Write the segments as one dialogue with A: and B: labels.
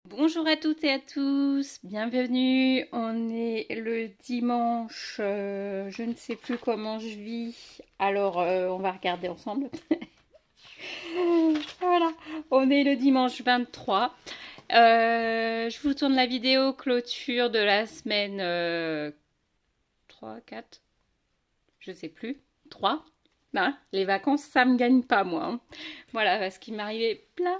A: Bonjour à toutes et à tous, bienvenue. On est le dimanche, je ne sais plus comment je vis, alors on va regarder ensemble. Voilà, on est le dimanche 23. Je vous tourne la vidéo clôture de la semaine 3, 4, je sais plus, 3. Ben, les vacances, ça me gagne pas moi, hein. Voilà, parce qu'il m'arrivait plein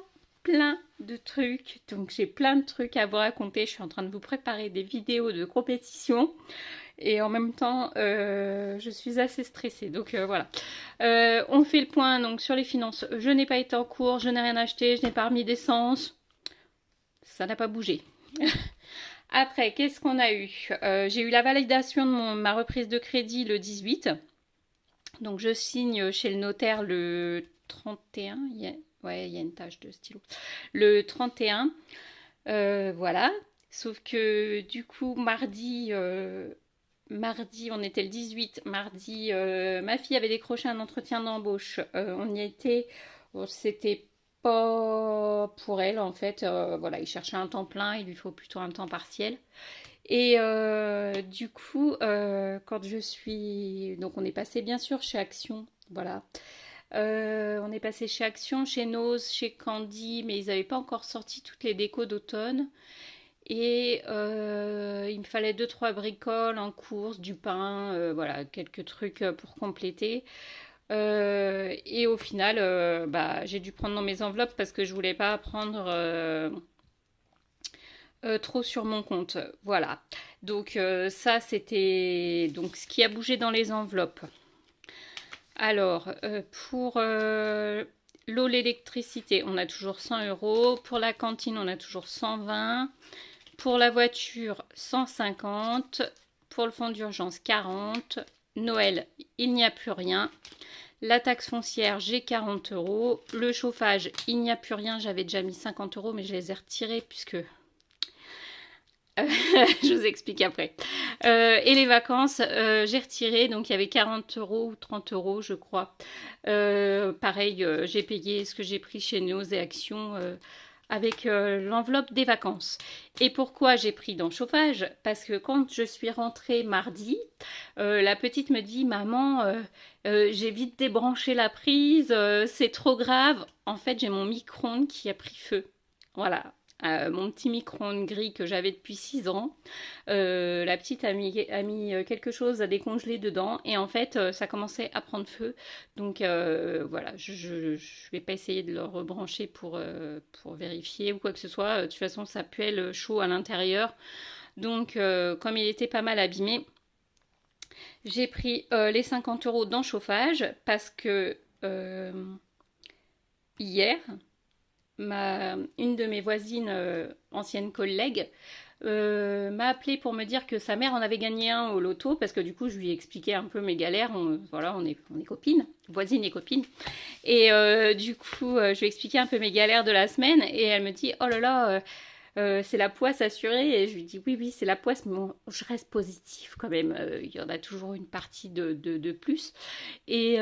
A: de trucs. Donc j'ai plein de trucs à vous raconter. Je suis en train de vous préparer des vidéos de compétition. Et en même temps, je suis assez stressée. Donc voilà. On fait le point donc sur les finances. Je n'ai pas été en cours, je n'ai rien acheté, je n'ai pas remis d'essence. Ça n'a pas bougé. Après, qu'est-ce qu'on a eu? J'ai eu la validation de ma reprise de crédit le 18. Donc je signe chez le notaire le 31. Ouais, il y a une tache de stylo. Le 31. Voilà. Sauf que du coup, mardi, on était le 18. Mardi, ma fille avait décroché un entretien d'embauche. On y était. Bon, c'était pas pour elle en fait. Voilà, il cherchait un temps plein. Il lui faut plutôt un temps partiel. Et du coup, quand je suis... Donc on est passé bien sûr chez Action, voilà. On est passé chez Action, chez Nose, chez Candy, mais ils n'avaient pas encore sorti toutes les décos d'automne. Et il me fallait deux trois bricoles en course, du pain, voilà, quelques trucs pour compléter. Et au final, bah, j'ai dû prendre dans mes enveloppes parce que je voulais pas prendre trop sur mon compte. Voilà. Donc ça, c'était donc ce qui a bougé dans les enveloppes. Alors, pour l'eau, l'électricité, on a toujours 100 euros. Pour la cantine, on a toujours 120. Pour la voiture, 150. Pour le fonds d'urgence, 40. Noël, il n'y a plus rien. La taxe foncière, j'ai 40 euros. Le chauffage, il n'y a plus rien. J'avais déjà mis 50 euros, mais je les ai retirés puisque je vous explique après. Et les vacances, j'ai retiré, donc il y avait 40 euros ou 30 euros, je crois. Pareil, j'ai payé ce que j'ai pris chez Neos et Action avec l'enveloppe des vacances. Et pourquoi j'ai pris dans le chauffage? Parce que quand je suis rentrée mardi, la petite me dit, maman, j'ai vite débranché la prise, c'est trop grave. En fait, j'ai mon micro-ondes qui a pris feu. Voilà, mon petit micro-ondes gris que j'avais depuis 6 ans. La petite a mis quelque chose à décongeler dedans et en fait ça commençait à prendre feu. Donc voilà, je vais pas essayer de le rebrancher pour vérifier ou quoi que ce soit. De toute façon ça puait le chaud à l'intérieur. Donc comme il était pas mal abîmé, j'ai pris les 50 euros dans le chauffage parce que hier, une de mes voisines, anciennes collègues, m'a appelé pour me dire que sa mère en avait gagné un au loto, parce que du coup je lui ai expliqué un peu mes galères, voilà, on est copines, voisines et copines, et du coup je lui ai expliqué un peu mes galères de la semaine, et elle me dit, oh là là, c'est la poisse assurée, et je lui dis, oui, oui, c'est la poisse, mais bon, je reste positive quand même, il y en a toujours une partie de plus, et...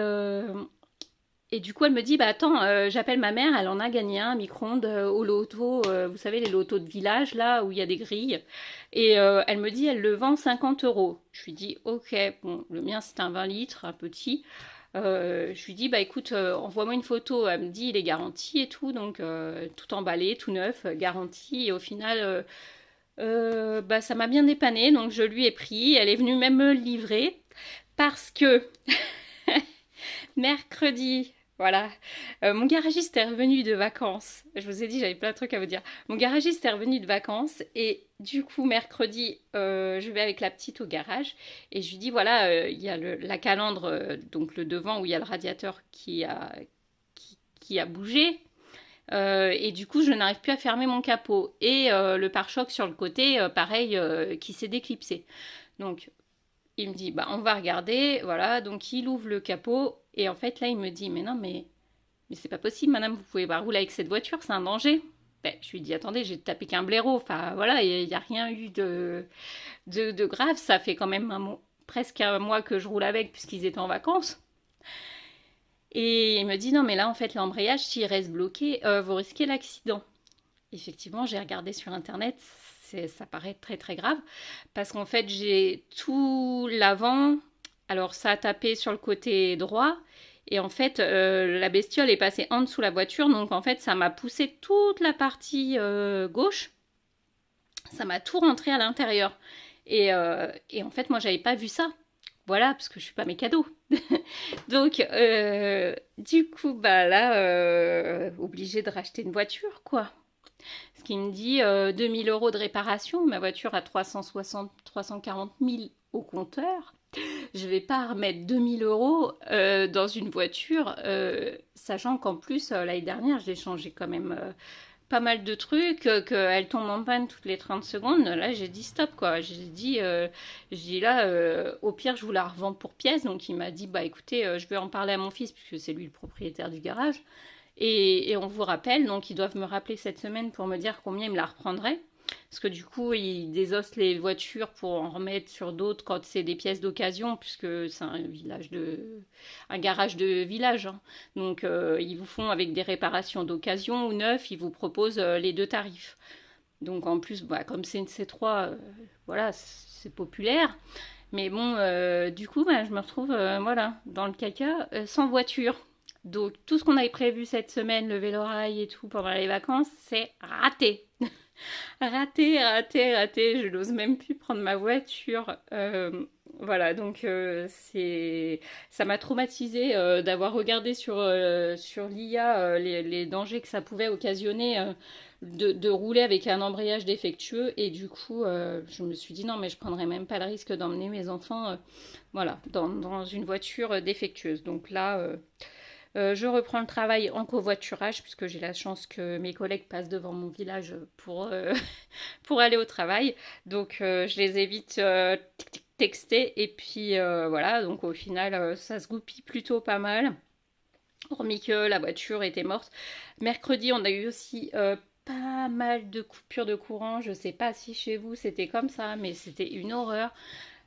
A: Et du coup, elle me dit, bah attends, j'appelle ma mère, elle en a gagné un micro-ondes au loto, vous savez, les lotos de village, là, où il y a des grilles. Et elle me dit, elle le vend 50 euros. Je lui dis, ok, bon, le mien c'est un 20 litres, un petit. Je lui dis, bah écoute, envoie-moi une photo. Elle me dit, il est garanti et tout, donc tout emballé, tout neuf, garanti. Et au final, bah ça m'a bien dépanné, donc je lui ai pris. Elle est venue même me le livrer parce que mercredi, voilà. Mon garagiste est revenu de vacances. Je vous ai dit, j'avais plein de trucs à vous dire. Mon garagiste est revenu de vacances et du coup, mercredi, je vais avec la petite au garage et je lui dis, voilà, il y a la calandre, donc le devant où il y a le radiateur qui a bougé. Et du coup, je n'arrive plus à fermer mon capot. Et le pare-choc sur le côté, pareil, qui s'est déclipsé. Donc, il me dit, bah, on va regarder, voilà, donc il ouvre le capot, et en fait, là, il me dit, mais non, mais c'est pas possible, madame, vous pouvez pas rouler avec cette voiture, c'est un danger. Ben, je lui dis, attendez, j'ai tapé qu'un blaireau, enfin, voilà, il n'y a rien eu de grave, ça fait quand même presque un mois que je roule avec, puisqu'ils étaient en vacances. Et il me dit, non, mais là, en fait, l'embrayage, s'il reste bloqué, vous risquez l'accident. effectivement, j'ai regardé sur Internet, ça paraît très très grave, parce qu'en fait, j'ai tout l'avant, alors ça a tapé sur le côté droit, et en fait, la bestiole est passée en dessous de la voiture, donc en fait, ça m'a poussé toute la partie gauche, ça m'a tout rentré à l'intérieur. Et en fait, moi, j'avais pas vu ça. Voilà, parce que je suis pas mes cadeaux. Donc, du coup, bah là, obligée de racheter une voiture, quoi. Ce qui me dit 2000 euros de réparation, ma voiture a 360, 340 000 au compteur. Je vais pas remettre 2000 euros dans une voiture, sachant qu'en plus, l'année dernière, j'ai changé quand même pas mal de trucs, qu'elle tombe en panne toutes les 30 secondes. Là, j'ai dit stop, quoi. J'ai dit là, au pire, je vous la revends pour pièce. Donc, il m'a dit, bah écoutez, je vais en parler à mon fils, puisque c'est lui le propriétaire du garage. Et on vous rappelle, donc ils doivent me rappeler cette semaine pour me dire combien ils me la reprendraient. Parce que du coup, ils désossent les voitures pour en remettre sur d'autres quand c'est des pièces d'occasion, puisque c'est un garage de village, hein. Donc, ils vous font avec des réparations d'occasion ou neuf, ils vous proposent les deux tarifs. Donc, en plus, bah, comme c'est une C3, voilà, c'est populaire. Mais bon, du coup, bah, je me retrouve, voilà, dans le caca, sans voiture. Donc, tout ce qu'on avait prévu cette semaine, le vélo-rail et tout pendant les vacances, c'est raté. Raté, raté, raté. Je n'ose même plus prendre ma voiture. Voilà, donc ça m'a traumatisée d'avoir regardé sur l'IA les dangers que ça pouvait occasionner de rouler avec un embrayage défectueux. Et du coup, je me suis dit non, mais je prendrais même pas le risque d'emmener mes enfants voilà, dans une voiture défectueuse. Donc là, je reprends le travail en covoiturage puisque j'ai la chance que mes collègues passent devant mon village pour aller au travail. Donc je les évite texter et puis voilà, donc au final ça se goupille plutôt pas mal. Hormis que la voiture était morte. Mercredi, on a eu aussi pas mal de coupures de courant. Je sais pas si chez vous c'était comme ça, mais c'était une horreur.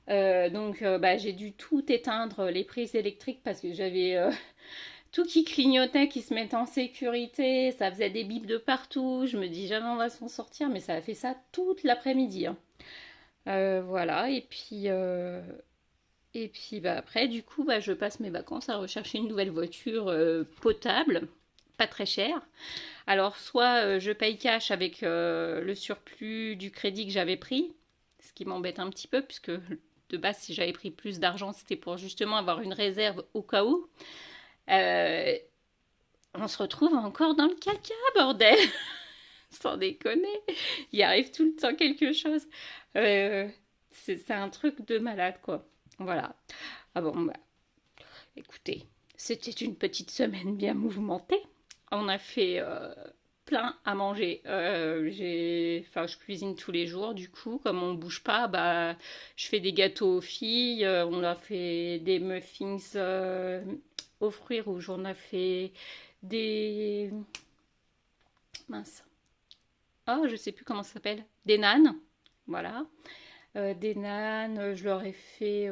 A: Donc bah, j'ai dû tout éteindre, les prises électriques, parce que j'avais tout qui clignotait, qui se mettait en sécurité, ça faisait des bips de partout. Je me dis jamais on va s'en sortir, mais ça a fait ça toute l'après-midi, hein. Voilà, et puis bah, après, du coup, bah, je passe mes vacances à rechercher une nouvelle voiture potable, pas très chère. Alors, soit je paye cash avec le surplus du crédit que j'avais pris, ce qui m'embête un petit peu, puisque de base, si j'avais pris plus d'argent, c'était pour justement avoir une réserve au cas où. Euh, on se retrouve encore dans le caca, bordel. Sans déconner. Il arrive tout le temps quelque chose. Euh, c'est un truc de malade, quoi. Voilà. Ah bon, bah, écoutez, c'était une petite semaine bien mouvementée. On a fait plein à manger. Enfin, je cuisine tous les jours, du coup, comme on bouge pas, bah, je fais des gâteaux aux filles. On a fait des muffins aux fruits rouges. On a fait des... Mince. Oh, je sais plus comment ça s'appelle. Des nanes. Voilà. Des nanes, je leur ai fait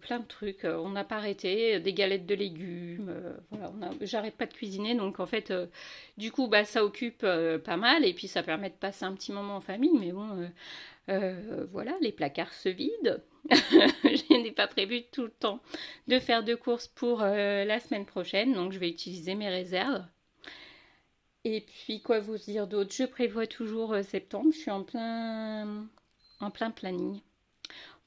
A: plein de trucs. On n'a pas arrêté. Des galettes de légumes. Voilà, j'arrête pas de cuisiner. Donc en fait, du coup, bah, ça occupe pas mal. Et puis ça permet de passer un petit moment en famille. Mais bon, voilà, les placards se vident. Je n'ai pas prévu tout le temps de faire de courses pour la semaine prochaine. Donc je vais utiliser mes réserves. Et puis, quoi vous dire d'autre? Je prévois toujours septembre. Je suis en plein planning.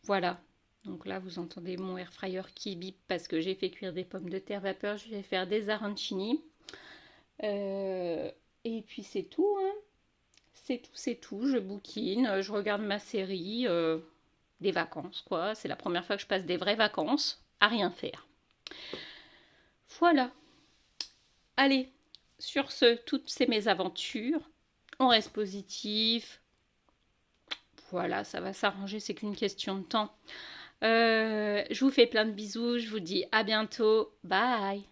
A: Voilà. Donc là, vous entendez mon air fryer qui bip parce que j'ai fait cuire des pommes de terre vapeur. Je vais faire des arancini. Et puis, c'est tout, hein. C'est tout, c'est tout. Je bouquine, je regarde ma série. Des vacances, quoi. C'est la première fois que je passe des vraies vacances à rien faire. Voilà. Allez, sur ce, toutes ces mésaventures, on reste positif. Voilà, ça va s'arranger, c'est qu'une question de temps. Je vous fais plein de bisous, je vous dis à bientôt. Bye!